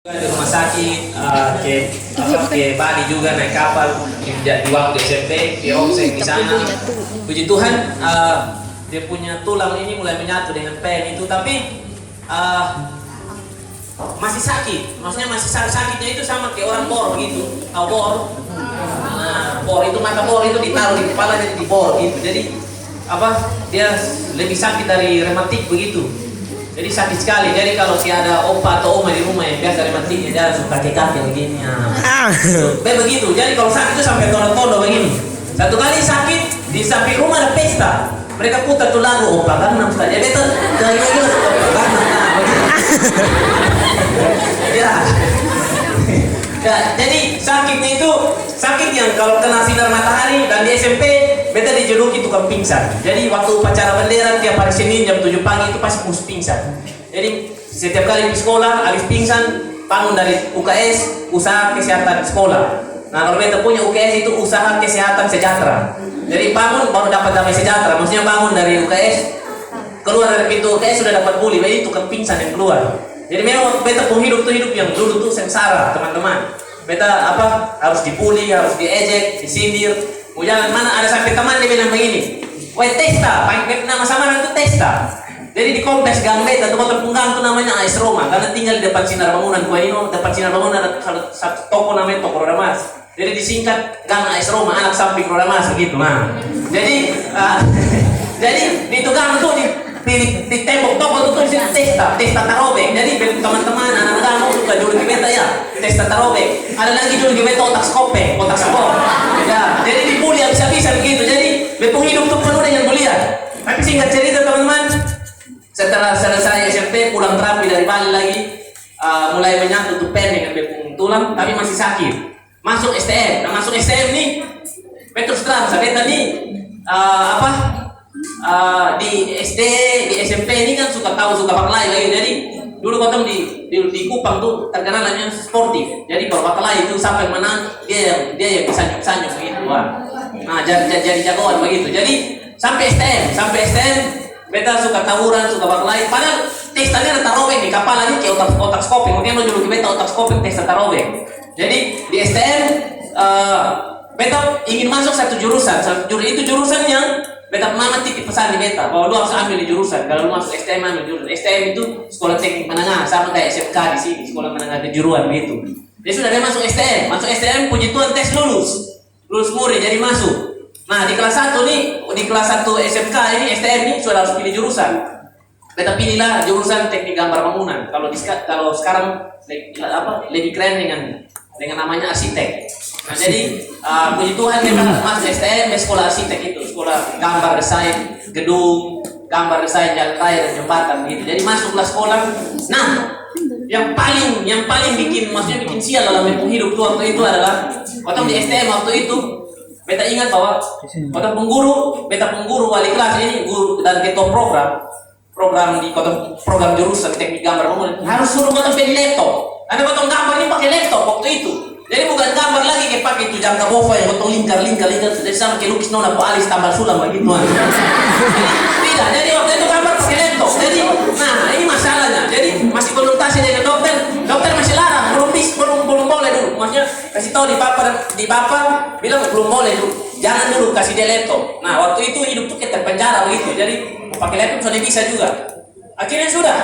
Di rumah sakit, ke Bali juga naik kapal di waktu SMP, di Omseng di sana. Puji Tuhan, dia punya tulang ini mulai menyatu dengan pen itu, tapi masih sakit. Maksudnya masih sakitnya itu sama kayak orang bor gitu. Tahu bor? Nah, bor itu mata bor itu ditaruh di kepala jadi dibor gitu. Jadi dia lebih sakit dari rematik begitu. Jadi sakit sekali. Jadi kalau ada opa atau oma di rumah yang biasa rematiknya dia suka kaki begini. Begitu. Jadi kalau sakit itu sampai tondo-tondo begini. Satu kali sakit di samping rumah ada pesta. Mereka putar tuh lagu opa kan nampak dia betul. Ya, jadi sakitnya itu sakit yang kalau kena sinar matahari, dan di SMP beta dijuluki tukang pingsan. Jadi waktu upacara bendera tiap hari Senin jam 7 pagi itu pasti mus pingsan. Jadi setiap kali di sekolah habis pingsan bangun dari UKS, usaha kesehatan sekolah. Nah kalau beta punya UKS itu usaha kesehatan sejahtera. Jadi bangun baru dapat damai sejahtera. Maksudnya bangun dari UKS, keluar dari pintu UKS sudah dapat pulih. Jadi tukang pingsan yang keluar. Jadi memang beta pun hidup yang dulu tuh sengsara teman-teman. Beta harus dipuli, harus diejek, disindir. Mau jalan mana ada sampai teman dia bilang begini, "Woi Testa, nama samaran itu Testa." Jadi di kompleks gang beta tuh motor punggang tuh namanya AS Roma, karena tinggal di depan Sinar Bangunan Kuanino. Depan Sinar Bangunan ada satu toko namanya Toko Roda Mas. Jadi disingkat Gang AS Roma, anak samping Roda Mas begitu. Nah, jadi di itu gang tuh di tembok toko itu tulisan Testa Tarobek. Jadi teman-teman anak-anak mau suka juluki beta ya Testa Tarobek. Ada lagi juluki beta otak skopek. Ya, jadi dibully habis-habisan begitu. Jadi beta hidup tuh penuh dengan bulian. Tapi singkat cerita teman-teman, setelah selesai SMP pulang terapi dari Bali lagi, mulai menyatu tuh pen dengan beta tulang, tapi masih sakit. Masuk STM. Nah masuk STM nih, beta terus terang beta nih di SD, di SMP ini kan suka baklai lagi. Jadi dulu potong di Kupang tuh terkenal namanya sportif. Jadi kalau baklai itu sampai menang dia yang bisa nyuk begitu. Nah jadi jagoan begitu. Jadi sampai STM beta suka tawuran, suka baklai. Padahal testanya ada tarobek di kapal lagi kayak otak skoping. Mungkin lo juluki beta otak skoping testa tarobek. Jadi di STM beta ingin masuk satu jurusan. Itu jurusan yang beta mama titip pesan di beta bahwa lu harus ambil di jurusan. Kalau lu masuk STM ambil jurusan. STM itu sekolah teknik menengah, sama kayak SMK di sini, sekolah menengah kejuruan begitu. Dia sudah masuk STM, puji Tuhan tes lulus murid jadi masuk. Nah di kelas 1 nih, di kelas 1 SMK ini STM ini sudah harus pilih jurusan. Beta pilihlah jurusan teknik gambar bangunan. Kalau sekarang lebih keren dengan namanya arsitek. Nah jadi puji Tuhan kita masuk STM sekolah arsitek itu, sekolah gambar desain gedung, gambar desain jalan raya dan jembatan gitu. Jadi masuklah sekolah. Nah yang paling bikin sial dalam hidup tuh waktu itu adalah waktu di STM waktu itu beta ingat bahwa beta pengguru wali kelas ini guru dan ketua program di program jurusan teknik gambar bangunan harus suruh beta pilih laptop. Karena beta gambar ini pakai laptop waktu itu. Jadi bukan gambar lagi kayak pakai itu jangka bova yang potong lingkar jadi sama kayak lukis nona po alis tambal sulam begitu. Tidak, jadi waktu itu gambar pakai laptop. Jadi, nah ini masalahnya. Jadi masih konsultasi dengan dokter masih larang, belum boleh dulu. Maksudnya kasih tahu di bapak bilang belum boleh dulu. Jangan dulu kasih dia laptop. Nah waktu itu hidup tuh kayak terpenjara begitu. Jadi pakai laptop sudah bisa juga. Akhirnya sudah,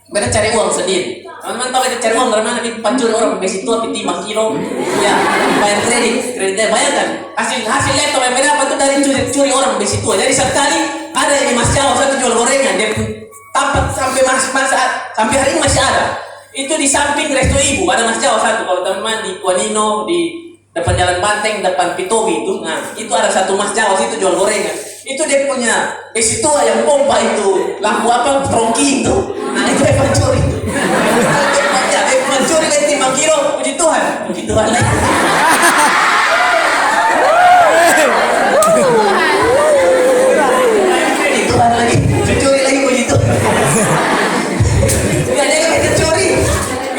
beta cari uang sendiri. Teman-teman tahu kita cari uang dari mana? Pancuri orang besi tua piti 5 kilo, ya bayar kreditnya bayarkan. Hasil laptop yang berapa itu dari curi orang besi tua. Jadi sekali ada yang di Mas Jawa satu jual gorengan, dia tampet sampai hari ini masih ada. Itu di samping Resto Ibu ada Mas Jawa satu. Kalau teman-teman di Kuanino, di depan Jalan Banteng, depan Pitobi itu, nah itu ada satu Mas Jawa situ jual gorengan. Itu dia punya besi tua yang pompa itu, lampu trongking itu. Nah itu dia pancuri itu. Dia pancuri lagi 5 kilo, puji Tuhan lagi. Puji Tuhan lagi, curi lagi puji Tuhan. Ya dia kan curi.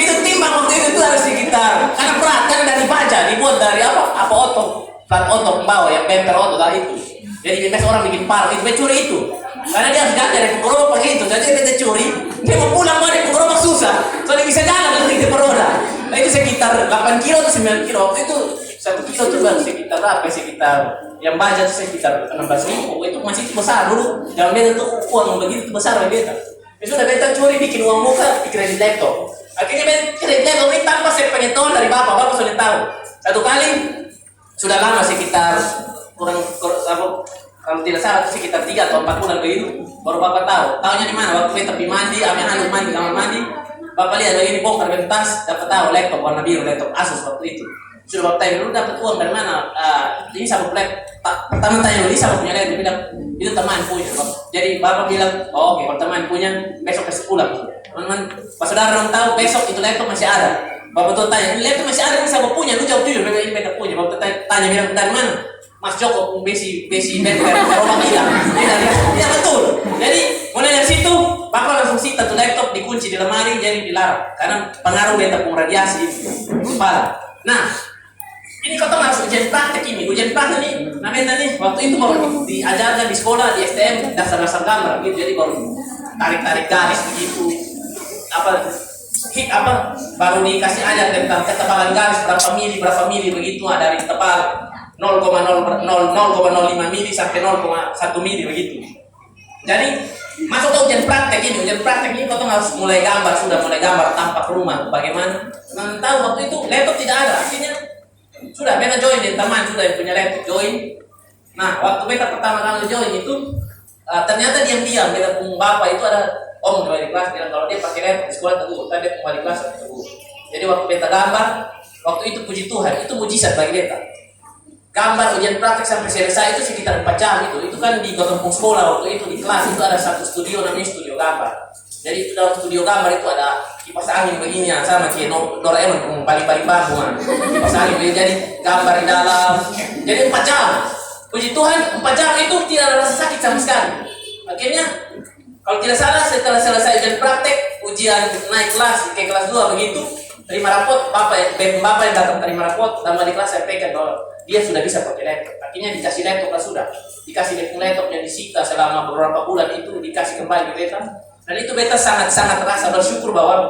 Itu timbang waktu itu harus sekitar, karena peratan dari baja dibuat dari plat otot bawah yang bemper otot tadi itu. Jadi biasa orang bikin park itu curi itu. Karena dia harus ganti dari gerobak itu. Jadi dia curi, dia mau pulang dari gerobak susah. Soalnya bisa jalan dari gerobak. sekitar 8 kilo atau 9 kilo. Waktu itu 1 kilo tuh baru sekitar berapa? Sekitar yang baca tuh sekitar 16.000. Itu masih besar dulu. Jangan beta tuh uang begitu besar beta. Ya sudah beta curi bikin uang muka di kredit laptop. Akhirnya beta kredit laptop ini tanpa saya pengetahuan dari bapak sudah tahu. Satu kali sudah lama sekitar kurang kalau tidak salah sekitar 3 atau 4 bulan begitu baru bapak tahu. Tahunya di mana? Waktu beta pergi mandi, ambil mandi kamar mandi. Bapak lihat begini bongkar tas, dapat tahu laptop warna biru, laptop Asus waktu itu. Sudah bapak tanya, lu dapat uang dari mana? Ini sabuk laptop. Pertama tanya, ini sabuk punya laptop. Bilang, itu teman punya. Jadi bapak bilang, oh, oke, kalau teman punya, besok kasih pulang. Teman-teman, pas saudara orang tahu besok itu laptop masih ada. Bapak tuh tanya, ini laptop masih ada, ini sabuk punya. Lu jawab jujur, ini beta punya. Bapak tanya, bilang dari mana? Mas Joko, besi beta rumah hilang. Tidak betul. Jadi mulai dari situ, bapak langsung sita tuh laptop dikunci di lemari, jadi dilarang karena pengaruh beta pun radiasi kepala. Nah, ini kau tahu harus ujian praktek ini. Ujian praktek nih, nah beta nih waktu itu baru diajarkan di sekolah di STM dasar-dasar gambar gitu, jadi baru tarik garis begitu. Baru dikasih ajar tentang ketebalan garis berapa mili begitu, dari tebal 0,05 mili sampai 0,1 mili begitu. Jadi masuk ke ujian praktek ini kau harus mulai gambar tampak rumah bagaimana. Nah, tahu waktu itu laptop tidak ada, akhirnya sudah beta join dengan teman sudah yang punya laptop join. Nah, waktu beta pertama kali join itu ternyata diam-diam beta pun bapak itu ada om di kelas bilang kalau dia pakai laptop di sekolah teguh, tapi dia kembali kelas teguh. Jadi waktu beta gambar, waktu itu puji Tuhan, itu mujizat bagi beta. Gambar ujian praktek sampai selesai itu sekitar 4 jam itu kan di kampung sekolah waktu itu di kelas itu ada satu studio namanya studio gambar. Jadi itu dalam studio gambar itu ada kipas angin begini yang sama kayak Doraemon paling baru kipas angin begini, jadi gambar di dalam. Jadi 4 jam. Puji Tuhan 4 jam itu tidak ada rasa sakit sama sekali. Akhirnya kalau tidak salah setelah selesai ujian praktek, ujian naik kelas ke kelas 2 begitu, terima rapot bapak yang datang terima rapot dan di kelas saya pegang bahwa dia sudah bisa pakai laptop. Akhirnya dikasih laptop lah sudah. Dikasih laptop yang disita selama beberapa bulan itu dikasih kembali ke beta. Dan itu beta sangat rasa bersyukur bahwa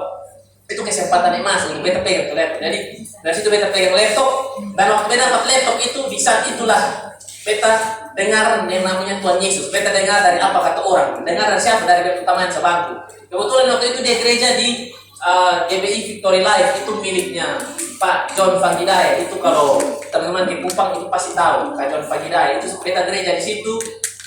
itu kesempatan emas untuk beta pegang laptop. Jadi dari situ beta pegang laptop dan waktu beta dapat laptop itu di saat itulah beta dengar yang namanya Tuhan Yesus. Beta dengar dari apa kata orang. Dengar dari siapa? Dari beta teman sebangku. Kebetulan waktu itu dia gereja di GBI Victory Life itu miliknya Pak John Fagidai. Itu kalau teman-teman di Kupang itu pasti tahu Pak John Fagidai. Itu beta gereja di situ.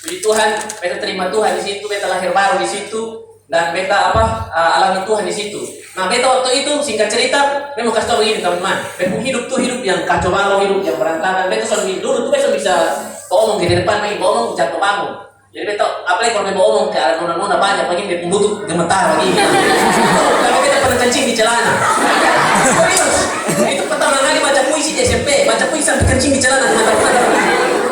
Puji Tuhan, beta terima Tuhan di situ, beta lahir baru di situ dan beta alami Tuhan di situ. Nah, beta waktu itu singkat cerita, beta mau kasih tahu begini teman-teman. Beta hidup tuh hidup yang kacau balau, hidup yang berantakan. Beta selalu dulu tuh beta bisa ngomong di depan, ngomong jatuh bangun. Jadi beta apalagi kalau beta ngomong ke arah nona banyak begini, beta butuh gemetar begini. Tapi beta pernah kencing di celana. Serius. Itu pertama kali baca puisi di SMP, baca puisi sampai kencing di celana teman-teman.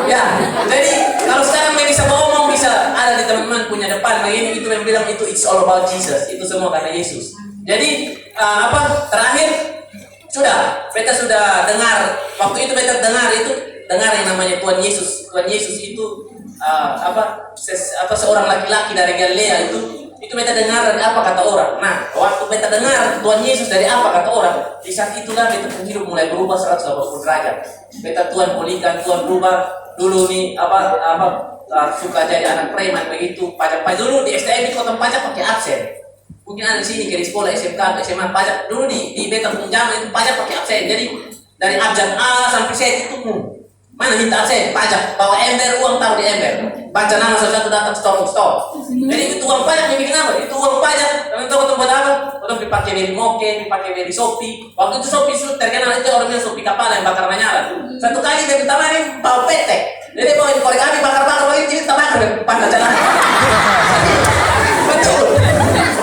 Ya, jadi kalau sekarang saya bisa ngomong, bisa ada di teman-teman punya depan begini, itu yang bilang itu it's all about Jesus, itu semua karena Yesus. Jadi terakhir sudah beta sudah dengar waktu itu beta dengar yang namanya Tuhan Yesus. Tuhan Yesus itu seorang laki-laki dari Galilea itu beta dengar dari apa kata orang. Nah, waktu beta dengar Tuhan Yesus dari apa kata orang, di saat itulah beta hidup mulai berubah 180 derajat. Beta Tuhan pulihkan, Tuhan berubah. Dulu nih suka jadi anak preman begitu, pajak dulu di STM itu potong pajak pakai absen. Mungkin ada di sini ke sekolah SMK atau SMA pajak dulu di beta penjaman itu pajak pakai absen. Jadi dari abjad A sampai Z itu mana minta absen pajak, bawa ember uang taruh di ember, baca nama satu datang stop. Jadi itu uang pajak yang bikin apa? Itu uang pajak. Kalian tahu tempat apa? Orang dipakai dari Moke, dipakai dari Shopee. Waktu itu Shopee itu terkenal itu orangnya Shopee kapal yang bakar menyala. Satu kali dia ditawarin bawa petek. Jadi bawa korek api bakar-bakar lagi jadi tabakar pada jalan. Betul.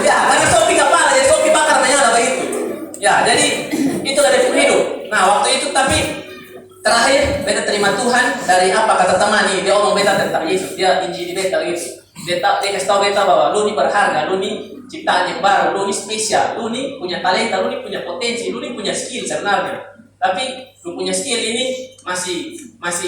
Ya, karena Shopee kapal jadi Shopee bakar menyala begitu. Ya, jadi itu dari hidup. Nah, waktu itu tapi terakhir beta terima Tuhan dari apa kata teman nih, dia omong beta tentang Yesus, dia injili beta gitu. Dia kasih tahu beta bahwa lu nih berharga, lu nih ciptaan yang baru, lu nih spesial, lu nih punya talenta, lu nih punya potensi, lu nih punya skill sebenarnya. Tapi lu punya skill ini masih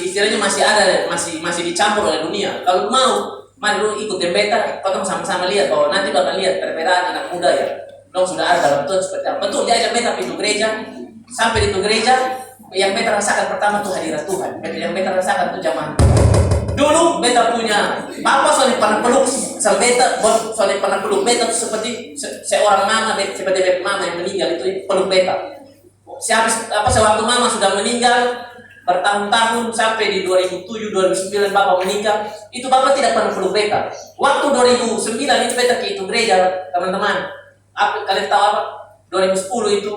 istilahnya masih ada, masih dicampur oleh dunia. Kalau mau, mari lu ikut beta, kau sama-sama lihat bahwa nanti bakal lihat perbedaan anak muda ya. Dong sudah ada dalam Tuhan seperti apa. Betul dia ajak beta pintu gereja. sampai di gereja, yang beta rasakan pertama tuh hadirat Tuhan. Yang beta rasakan tuh zaman dulu beta punya bapak soalnya pernah peluk sama beta, soalnya pernah peluk beta tuh seperti seorang mama, seperti beta mama yang meninggal itu peluk beta. Sewaktu mama sudah meninggal bertahun-tahun sampai di 2007 2009 bapak meninggal, itu bapak tidak pernah peluk beta. Waktu 2009 itu beta ke itu gereja, teman-teman. Kalian tahu apa? 2010 itu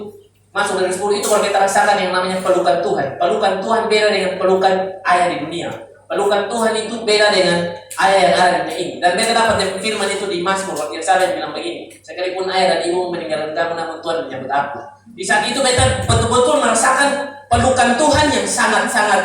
masuk 2010 itu kalau beta rasakan yang namanya pelukan Tuhan. Pelukan Tuhan beda dengan pelukan ayah di dunia. Pelukan Tuhan itu beda dengan ayah yang ada di dunia ini. Dan beta dapat firman itu di Mazmur, wakil saya yang bilang begini, sekalipun ayah dan ibu meninggalkan kamu, namun Tuhan menyambut aku. Di saat itu beta betul-betul merasakan pelukan Tuhan yang sangat-sangat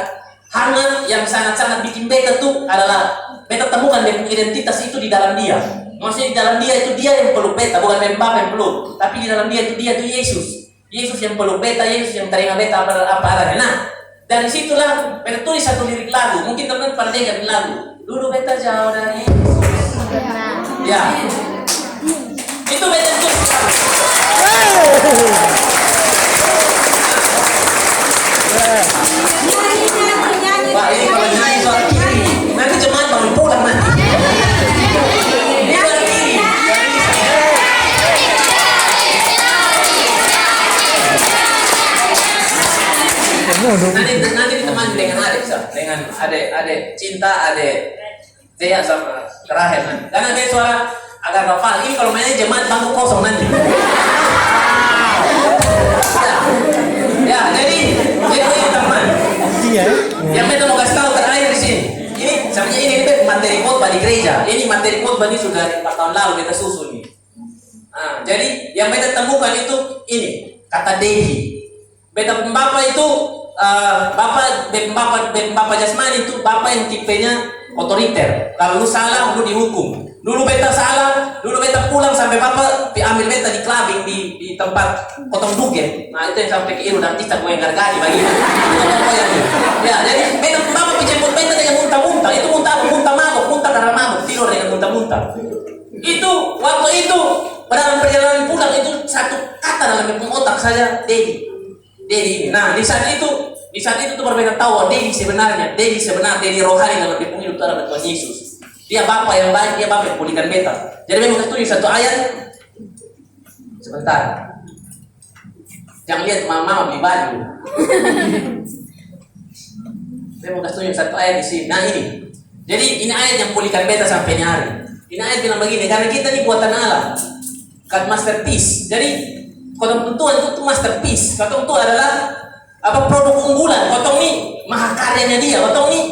hangat, yang sangat-sangat bikin beta tuh adalah beta temukan identitas itu di dalam dia. Maksudnya di dalam dia itu dia yang peluk beta, bukan Bapak yang peluk, tapi di dalam dia itu Yesus. Yesus yang peluk beta, Yesus yang terima beta apa adanya. Nah, dari situlah beta tulis satu lirik lagu. Mungkin teman-teman pernah dengar lagu. Dulu beta jauh dari Yesus. Ya. Itu beta tulis. Pak, ini kalau nyanyi soal kiri, nanti jemaat bangun pulang nanti. Nanti ditemani dengan adik cinta, adik Zea sama Rahel nanti. Karena dia suara agak rafal. Ini kalau mainnya jemaat bangku kosong nanti. Ya, jadi ini teman. Yang beta mau kasih tahu terakhir di sini. Ini sebenarnya ini materi khotbah di gereja. Ini materi khotbah ini sudah 4 tahun lalu beta susun nih. Nah, jadi yang beta temukan itu ini kata Dehi. Beta bapak itu bapak jasmani itu bapak yang tipenya otoriter. Kalau lu salah lu dihukum. Dulu beta salah, dulu beta pulang sampai bapak ambil beta di clubbing di tempat potong dugen. Nah itu yang sampai ke Iru dan Tista gue yang gargani bagi. Ya jadi beta bapak jemput beta dengan muntah-muntah. Itu muntah mabuk, muntah karena mabuk, tidur dengan muntah-muntah. Itu waktu itu dalam perjalanan pulang itu satu kata dalam otak saya, Dedi. Nah di saat itu tuh berbeda tahu Dedi sebenarnya Dedi rohani dalam hidup itu adalah Tuhan Yesus. Dia bapak yang baik, dia bapak yang pulihkan beta. Jadi memang setuju satu ayat. Sebentar. Jangan lihat mama beli baju. Memang setuju satu ayat di sini. Nah ini. Jadi ini ayat yang pulihkan beta sampai hari. Ini ayat bilang begini, karena kita ini buatan Allah. Kan masterpiece. Jadi kotong Tuhan itu masterpiece. Kotong itu adalah produk unggulan. Kotong ini mahakaryanya dia. Kotong ini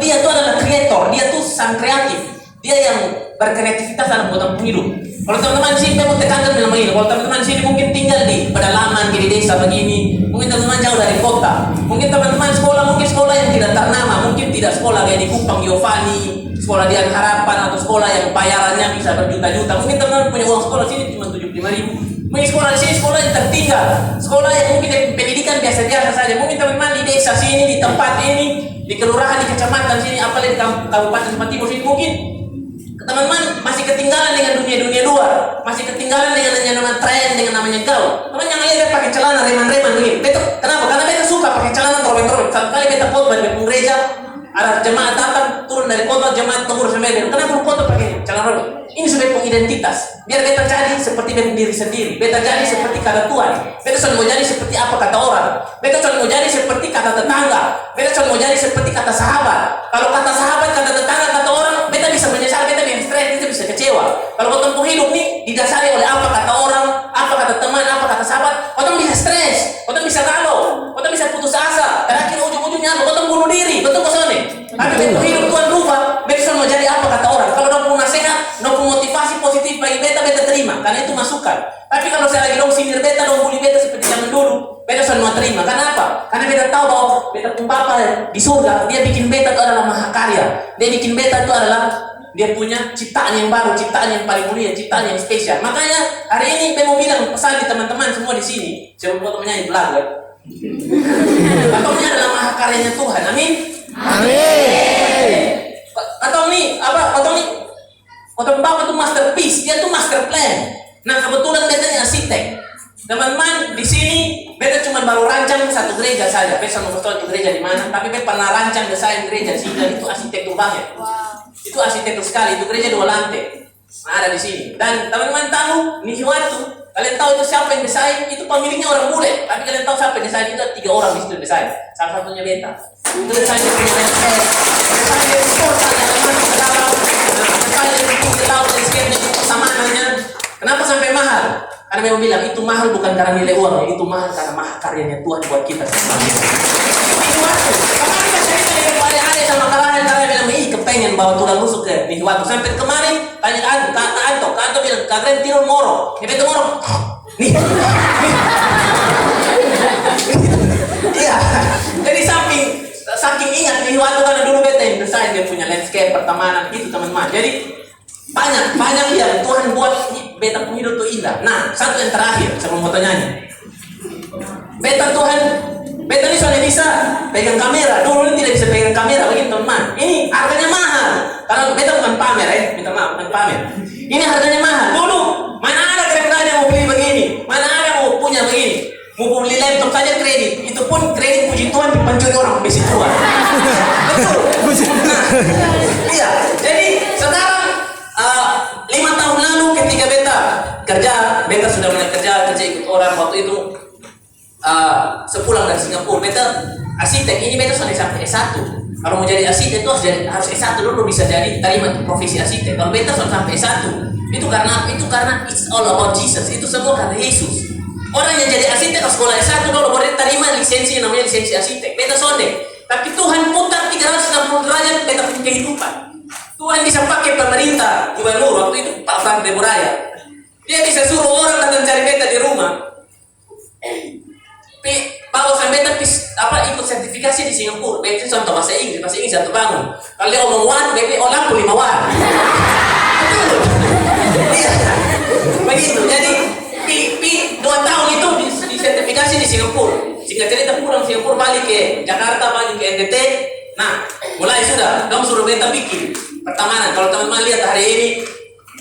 dia itu adalah kreator, dia tuh sang kreatif, dia yang berkreativitas dalam buatan hidup. Kalau teman-teman sini memang tekankan bilang begini, kalau teman-teman sini mungkin tinggal di pedalaman, di desa begini, mungkin teman-teman jauh dari kota, mungkin teman-teman mungkin sekolah yang tidak ternama, mungkin tidak sekolah kayak di Kupang Giovanni, sekolah di Harapan atau sekolah yang bayarannya bisa berjuta-juta, mungkin teman-teman punya uang sekolah sini cuma 75.000. Mungkin sekolah di sini sekolah yang tertinggal, sekolah yang mungkin pendidikan biasa-biasa saja. Mungkin teman-teman di desa sini, di tempat ini, di kelurahan, di kecamatan sini, apalagi di kabupaten Sumatera Timur sini, mungkin teman-teman masih ketinggalan dengan dunia luar, masih ketinggalan dengan namanya tren, dengan namanya gaul. Teman yang lihat pakai celana reman-reman begini. Beta kenapa? Karena beta suka pakai celana robek-robek. Satu kali beta khotbah di gereja, ada jemaat datang turun dari khotbah, jemaat turun sampai beta. Kenapa lu khotbah pakai celana robek? Ini sudah identitas. Biar beta jadi seperti diri sendiri. Beta jadi seperti kata Tuhan. Beta selalu mau jadi seperti apa kata orang. Beta selalu mau jadi seperti kata tetangga. Beta selalu mau jadi seperti kata sahabat. Kalau kata sahabat, kata tetangga, kata orang, beta bisa menyesal, beta bisa stres, beta bisa kecewa. Kalau kau hidup nih didasari oleh apa kata orang, apa kata teman, apa kata sahabat, kau bisa stres, kau bisa galau, kau bisa putus asa. Terakhir ujung-ujungnya kau bunuh diri. Betul kau soalnya? Tapi beta hidup Tuhan rubah. Beta selalu mau jadi apa kata orang. Kalau dong punya nasihat, dong motivasi positif bagi beta terima, karena itu masukan. Tapi kalau saya lagi dong sindir beta, dong bully beta seperti zaman dulu, beta selalu mau terima. Karena apa? Karena beta tahu bahwa beta pun Bapa di surga, dia bikin beta itu adalah mahakarya. Dia bikin beta itu adalah dia punya ciptaan yang baru, ciptaan yang paling mulia, ciptaan yang spesial. Makanya hari ini saya mau bilang pesan di teman-teman semua di sini. Saya mau menyanyi lagu ya. Atau ini adalah mahakaryanya Tuhan. Amin. Amin. Atau ini apa? Atau ini Otong Bapak itu masterpiece, dia tuh master plan. Nah kebetulan beta arsitek. Teman-teman di sini beta cuma baru satu gereja saja, beta mau tahu itu gereja di mana, tapi beta pernah rancang desain gereja di sini, itu arsitektur banget. Itu arsitektur sekali, itu gereja 2 lantai. Nah, ada di sini. Dan teman-teman tahu, Nihiwatu, kalian tahu itu siapa yang desain? Itu pemiliknya orang bule. Tapi kalian tahu siapa yang desain? Itu 3 orang di situ yang desain. Salah satunya beta. Itu desain yang punya landscape, desain yang sport, teman-teman ke dalam, desain yang tinggi laut, landscape yang samananya. Kenapa sampai mahal? Karena memang bilang itu mahal bukan karena nilai uang, itu mahal karena mahal karyanya Tuhan buat kita semua. Nihiwatu, kemarin kita cerita dengan Pak Ade sama kalian bilang, kepengen bawa tulang rusuk ke Nihiwatu. Sampai kemarin tanya ke Anto bilang, kalian tidur moro, itu moro. Nih. Iya. Jadi saking ingat Nihiwatu karena dulu beta yang desain dia punya landscape pertemanan itu teman-teman. Jadi banyak yang Tuhan buat beta punya hidup tuh indah. Nah, satu yang terakhir sebelum foto nyanyi. Beta ini soalnya bisa pegang kamera. Dulu ini tidak bisa pegang kamera begitu teman. Ini harganya mahal. Karena beta bukan pamer minta maaf bukan pamer. Ini harganya mahal. Dulu mana ada keren-keren mau beli begini, mana ada mau punya begini. Mau beli laptop saja kredit, itu pun kredit puji Tuhan dipancuri orang besi tua. Betul. Nah, iya. Jadi sekarang 5 tahun lalu ketika beta sudah mulai kerja ikut orang waktu itu sepulang dari Singapura. Beta arsitek ini beta sudah sampai S1. Kalau mau jadi arsitek itu harus S1 dulu bisa jadi terima profesi arsitek. Kalau beta sudah sampai S1 itu karena it's all about Jesus. Itu semua karena Yesus. Orang yang jadi arsitek ke sekolah S1 dulu boleh terima lisensi yang namanya lisensi arsitek. Beta sonde. Tapi Tuhan putar 360 derajat beta punya kehidupan. Tuhan bisa pakai pemerintah, gubernur waktu itu Pak Frank Deboraya. Dia bisa suruh orang datang cari beta di rumah. Bawa sampai beta ikut sertifikasi di Singapura. Beta contoh bahasa Inggris satu bangun. Kalau dia omong wan, beta lampu 5 wan. Iya. Begitu. Jadi 2 tahun itu di sertifikasi di Singapura. Singkat cerita pulang Singapura balik ke Jakarta, balik ke NTT. Nah, mulai sudah, dong suruh beta bikin pertemanan. Kalau teman-teman lihat hari ini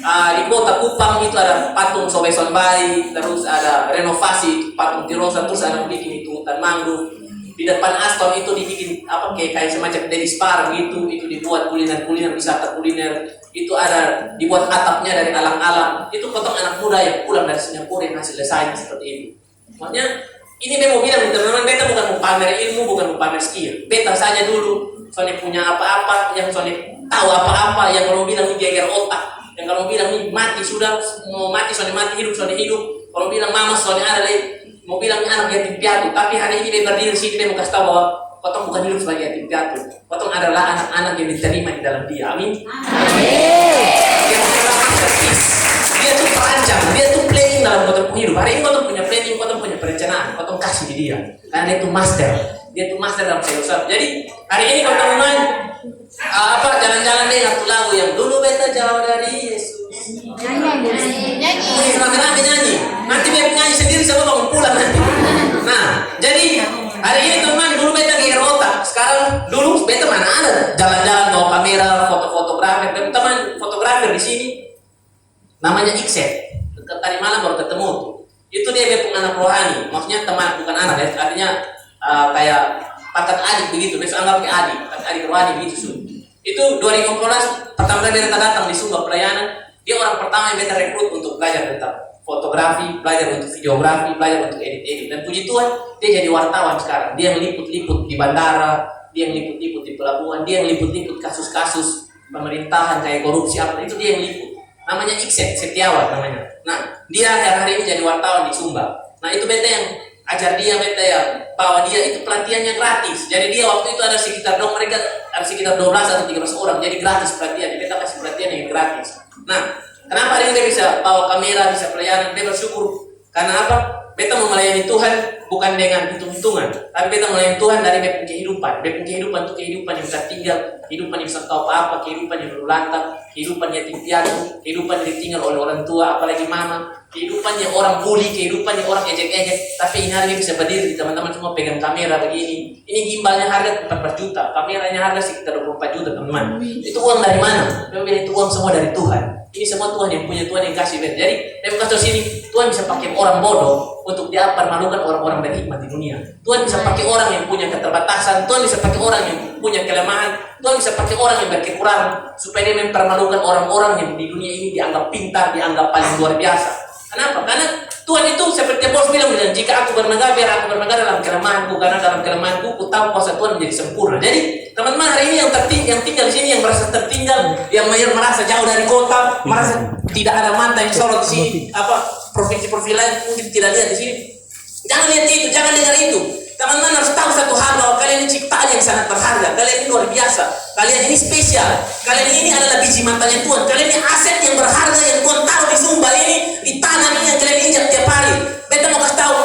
di kota Kupang itu ada patung Sobe Sonbai, terus ada renovasi patung Tirosa, terus ada bikin itu hutan mangrove. Di depan Aston itu dibikin kayak semacam Dennis Park gitu, itu dibuat kuliner wisata kuliner. Itu ada dibuat atapnya dari alam-alam. Itu potong anak muda yang pulang dari Singapura yang hasil desain seperti ini. Makanya ini memang bilang teman-teman, beta bukan mau pamer ilmu, bukan mau pamer skill. Beta saja dulu soalnya punya apa-apa, yang soalnya tahu apa-apa, yang kalau bilang ini geger otak, yang kalau bilang ini mati sudah, mau mati soalnya mati, hidup soalnya hidup. Kalau bilang mama soalnya ada lagi, mau bilang anak yatim piatu. Tapi hari ini dia berdiri sini, dia mau kasih tahu bahwa potong bukan hidup sebagai yatim piatu. Potong adalah anak-anak yang diterima di dalam dia. Amin. Dia adalah masterpiece. Dia tuh perancang, dia tuh planning dalam potong hidup. Hari ini potong punya planning, potong punya perencanaan, potong kasih di dia. Karena dia tuh master. Dia tuh master dalam sayur. Jadi hari ini kalau teman-teman jalan-jalan deh satu lagu yang dulu beta jauh dari Yesus. Nyanyi. Rame-rame nyanyi. Nanti beta nyanyi sendiri sama bangun pulang nanti. Nah, jadi hari ini teman dulu beta geger otak. Sekarang dulu beta mana ada jalan-jalan bawa kamera, fotografer. Teman fotografer di sini namanya Ikset. Tadi malam baru ketemu tuh. Itu dia punya anak rohani. Maksudnya teman bukan anak, artinya kayak kakak adik begitu. Besok anggap kayak adik rohani begitu. Itu 2014 pertama kali beta datang di Sumba pelayanan. Dia orang pertama yang beta rekrut untuk belajar tentang fotografi, belajar untuk videografi, belajar untuk edit. Dan puji Tuhan, dia jadi wartawan sekarang. Dia meliput-liput di bandara, dia meliput-liput di pelabuhan, dia meliput-liput kasus-kasus pemerintahan kayak korupsi apa itu dia yang liput. Namanya Ikset Setiawan namanya. Nah, dia hari ini jadi wartawan di Sumba. Nah, itu beta yang ajar dia, beta yang bawa dia, itu pelatihannya gratis. Jadi dia waktu itu ada sekitar 12 atau 13 orang, jadi gratis pelatihan. Beta kasih pelatihan yang gratis. Nah, kenapa hari ini dia bisa bawa kamera, bisa pelayanan? Dia bersyukur. Karena apa? Beta mau melayani Tuhan bukan dengan hitung-hitungan, tapi beta melayani Tuhan dari kehidupan. Kehidupan itu kehidupan yang bisa tinggal, kehidupan yang bisa tahu apa-apa, kehidupan yang berlantang, kehidupan yatim piatu, kehidupan ditinggal oleh orang tua, apalagi mama, kehidupannya orang bully, kehidupannya orang ejek-ejek. Tapi ini hari ini bisa berdiri, teman-teman semua pegang kamera begini. Ini gimbalnya harga 14 juta, kameranya harga sekitar 24 juta, teman-teman. Itu uang dari mana? Memang itu uang semua dari Tuhan. Ini semua Tuhan yang punya, Tuhan yang kasih. Jadi, dari kasus ini, Tuhan bisa pakai orang bodoh untuk dia permalukan orang-orang berhikmat di dunia. Tuhan bisa pakai orang yang punya keterbatasan, Tuhan bisa pakai orang yang punya kelemahan, Tuhan bisa pakai orang yang berkekurangan supaya dia mempermalukan orang-orang yang di dunia ini dianggap pintar, dianggap paling luar biasa. Kenapa? Karena Tuhan itu seperti bos bilang, jika aku bernegara, biar aku bernegara dalam kelemahanku, karena dalam kelemahanku ku tahu kuasa Tuhan menjadi sempurna. Jadi teman-teman hari ini yang tinggal di sini, yang merasa tertinggal, yang merasa jauh dari kota, merasa tidak ada mata yang sorot di sini, provinsi-provinsi lain mungkin tidak lihat di sini. Jangan lihat itu, jangan dengar itu. Teman-teman harus tahu satu hal, bahwa kalian ini ciptaan yang sangat berharga. Kalian ini luar biasa. Kalian ini spesial. Kalian ini adalah biji matanya Tuhan. Kalian ini aset yang berharga yang Tuhan taruh di Sumba ini, di tanah ini yang kalian injak tiap hari. Beta mau kasih tahu,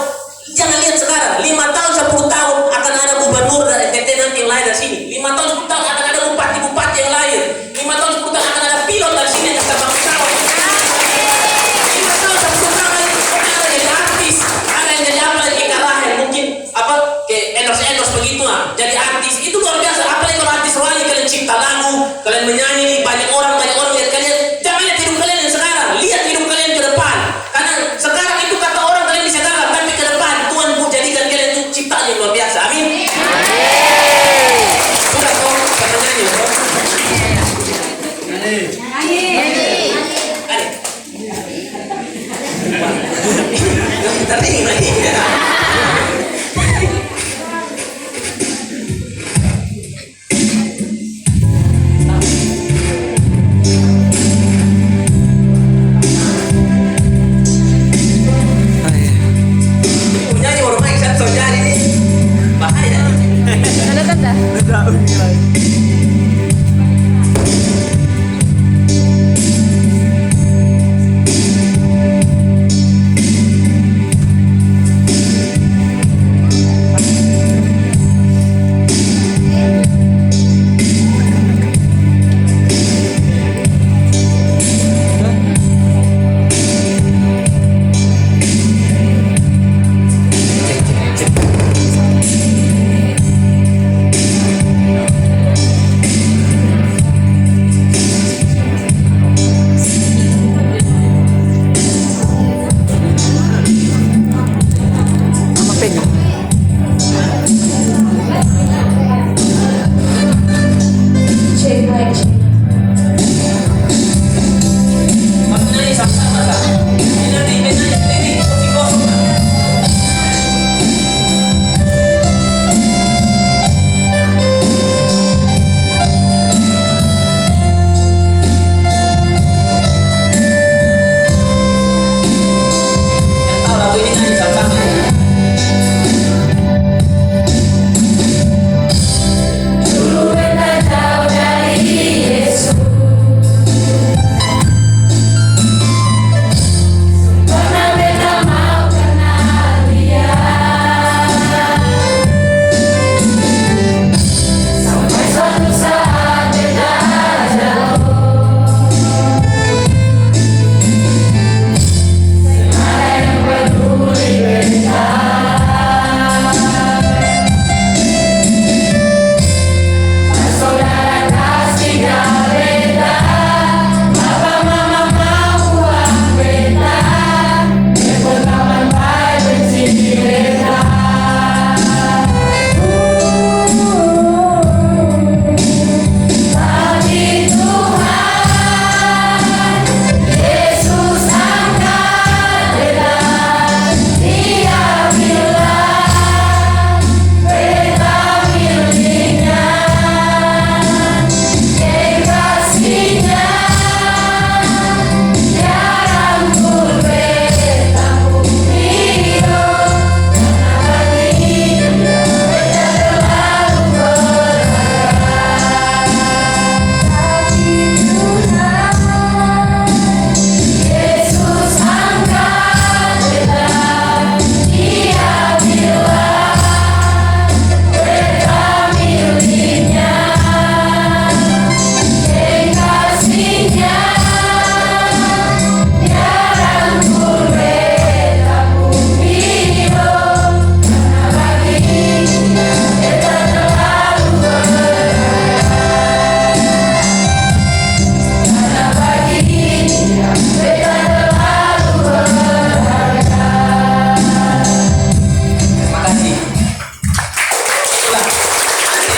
jangan lihat sekarang. 5 tahun, 10 tahun akan ada gubernur dari NTT nanti yang lahir dari sini. 5 tahun, 10 tahun akan ada bupati-bupati yang lahir. 5 tahun, 10 tahun akan ada pilot dari sini yang terbang pesawat. 5 tahun, 10 tahun lagi ada jadi artis, ada yang jadi apa lagi Rahel mungkin kayak endorse begitu jadi artis. Itu luar biasa. Apalagi kalau artis rohani, kalian cipta lagu, kalian menyanyi, banyak orang lihat kalian. Jangan lihat hidup kalian yang sekarang, lihat hidup kalian ke depan. Karena sekarang itu kata orang kalian bisa gagal, tapi ke depan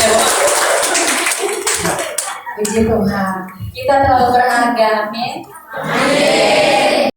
Bapak. Puji Tuhan. Kita terlalu berharga. Amin.